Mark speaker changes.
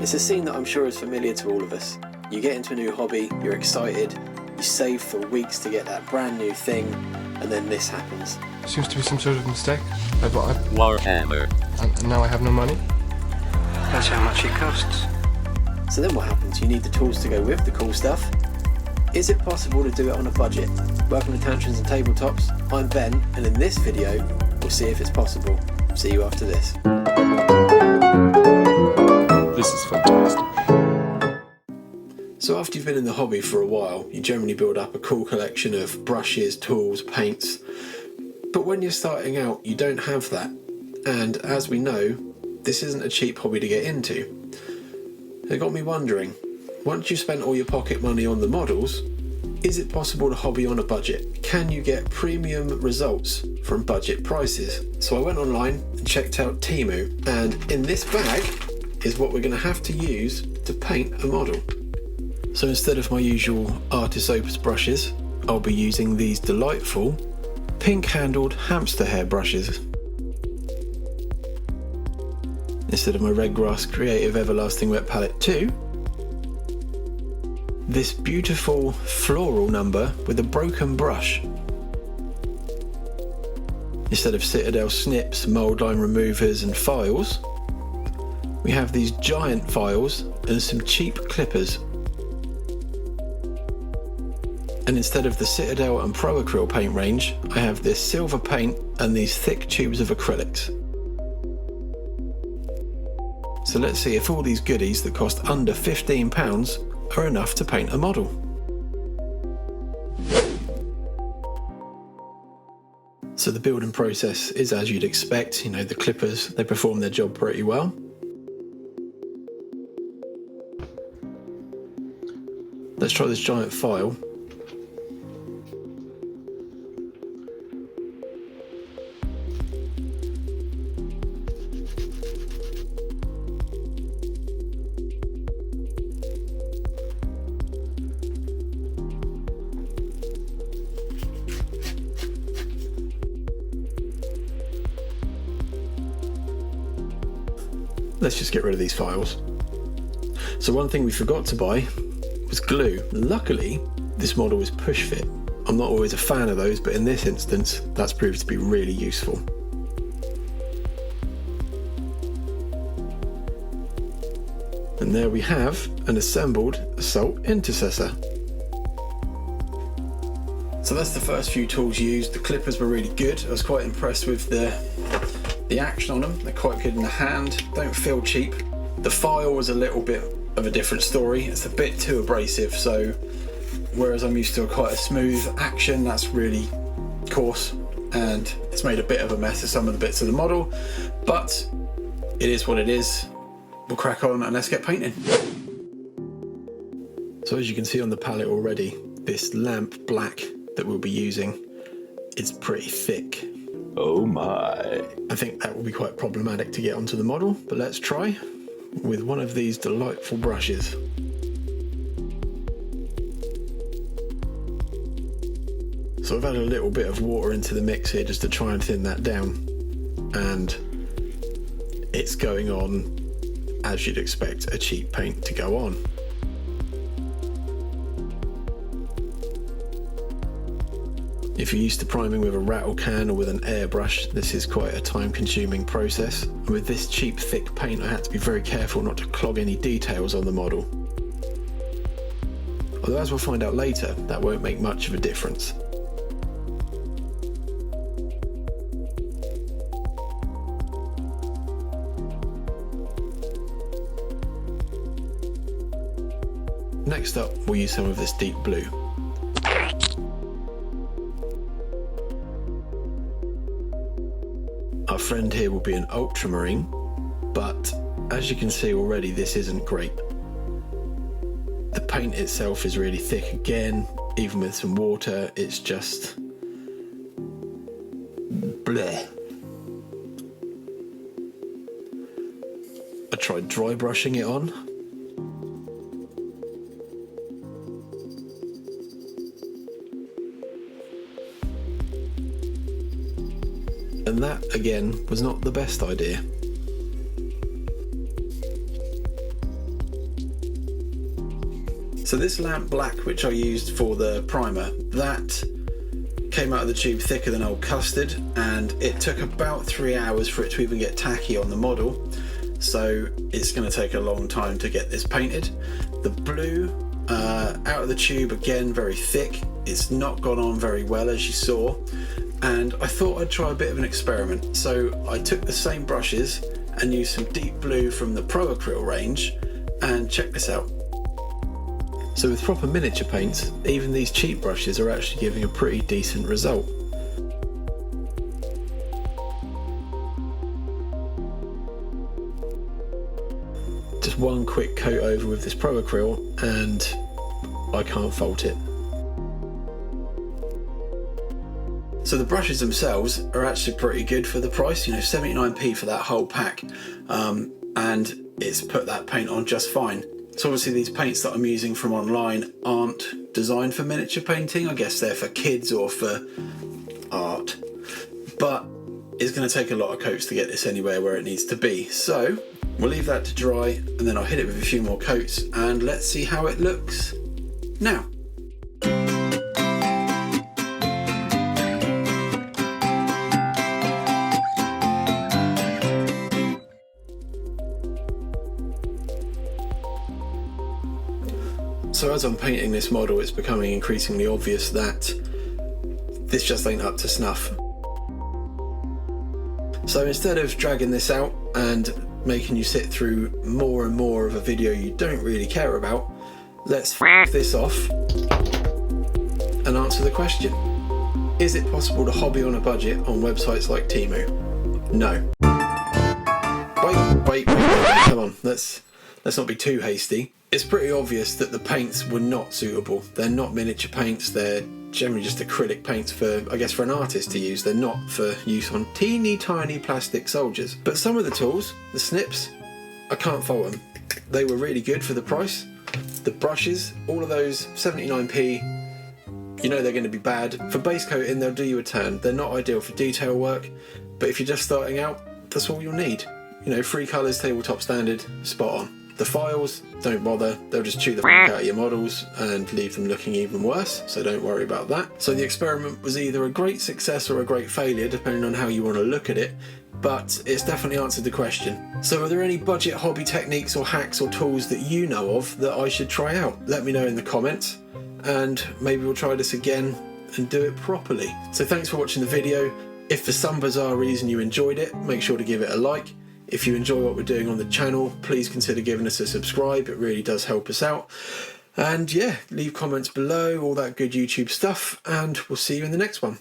Speaker 1: It's a scene that I'm sure is familiar to all of us. You get into a new hobby, you're excited, you save for weeks to get that brand new thing, and then this happens.
Speaker 2: Seems to be some sort of mistake. I bought
Speaker 3: Warhammer.
Speaker 2: and now I have no money.
Speaker 4: That's how much it costs.
Speaker 1: So then what happens? You need the tools to go with the cool stuff. Is it possible to do it on a budget? Welcome to Tantrums and Tabletops. I'm Ben, and in this video, we'll see if it's possible. See you after this.
Speaker 2: This is fantastic.
Speaker 1: So after you've been in the hobby for a while, you generally build up a cool collection of brushes, tools, paints. But when you're starting out, you don't have that. And as we know, this isn't a cheap hobby to get into. It got me wondering, once you've spent all your pocket money on the models, is it possible to hobby on a budget? Can you get premium results from budget prices? So I went online and checked out TEMU, and in this bag is what we're going to have to use to paint a model. So instead of my usual Artis Opus brushes, I'll be using these delightful pink-handled hamster hair brushes. Instead of my Redgrass Creative Everlasting Wet Palette 2, this beautiful floral number with a broken brush. Instead of Citadel snips, mould line removers and files, we have these giant files and some cheap clippers. And instead of the Citadel and Pro Acryl paint range, I have this silver paint and these thick tubes of acrylics. So let's see if all these goodies that cost under £15 are enough to paint a model. So the building process is as you'd expect. You know, the clippers, they perform their job pretty well. Let's try this giant file. Let's just get rid of these files. So one thing we forgot to buy was glue. Luckily, this model is push fit. I'm not always a fan of those, but in this instance, that's proved to be really useful. And there we have an assembled assault intercessor. So that's the first few tools used. The clippers were really good. I was quite impressed with the action on them. They're quite good in the hand, don't feel cheap. The file was a little bit of a different story. It's a bit too abrasive, so whereas I'm used to quite a smooth action, that's really coarse, and it's made a bit of a mess of some of the bits of the model, but it is what it is. We'll crack on and let's get painting. So as you can see on the palette already, this lamp black that we'll be using is pretty thick.
Speaker 3: Oh my.
Speaker 1: I think that will be quite problematic to get onto the model, but let's try with one of these delightful brushes. So I've added a little bit of water into the mix here just to try and thin that down, and it's going on as you'd expect a cheap paint to go on. If you're used to priming with a rattle can or with an airbrush, this is quite a time-consuming process. And with this cheap thick paint, I had to be very careful not to clog any details on the model. Although as we'll find out later, that won't make much of a difference. Next up, we'll use some of this deep blue. Our friend here will be an ultramarine, but as you can see already, this isn't great. The paint itself is really thick again, even with some water, it's just bleh. I tried dry brushing it on. And that, again, was not the best idea. So this lamp black, which I used for the primer, that came out of the tube thicker than old custard, and it took about 3 hours for it to even get tacky on the model. So it's going to take a long time to get this painted. The blue out of the tube, again, very thick. It's not gone on very well, as you saw, and I thought I'd try a bit of an experiment. So I took the same brushes and used some deep blue from the Pro Acryl range, and check this out. So with proper miniature paints, even these cheap brushes are actually giving a pretty decent result. Just one quick coat over with this Pro Acryl and I can't fault it. So the brushes themselves are actually pretty good for the price, 79p for that whole pack, and it's put that paint on just fine. So obviously these paints that I'm using from online aren't designed for miniature painting. I guess they're for kids or for art, but it's going to take a lot of coats to get this anywhere where it needs to be. So we'll leave that to dry and then I'll hit it with a few more coats and let's see how it looks now. So as I'm painting this model, it's becoming increasingly obvious that this just ain't up to snuff. So instead of dragging this out and making you sit through more and more of a video you don't really care about, let's f this off and answer the question. Is it possible to hobby on a budget on websites like TEMU? No. Wait, come on, let's not be too hasty. It's pretty obvious that the paints were not suitable. They're not miniature paints, they're generally just acrylic paints for, I guess, for an artist to use. They're not for use on teeny tiny plastic soldiers. But some of the tools, the snips, I can't fault them. They were really good for the price. The brushes, all of those, 79p, you know they're going to be bad. For base coating, they'll do you a turn. They're not ideal for detail work, but if you're just starting out, that's all you'll need. 3 colours, tabletop standard, spot on. The files, don't bother, they'll just chew the f*** out of your models and leave them looking even worse, so don't worry about that. So the experiment was either a great success or a great failure, depending on how you want to look at it, but it's definitely answered the question. So are there any budget hobby techniques or hacks or tools that you know of that I should try out? Let me know in the comments, and maybe we'll try this again and do it properly. So thanks for watching the video. If for some bizarre reason you enjoyed it, make sure to give it a like. If you enjoy what we're doing on the channel, please consider giving us a subscribe. It really does help us out. And yeah, leave comments below, all that good YouTube stuff, and we'll see you in the next one.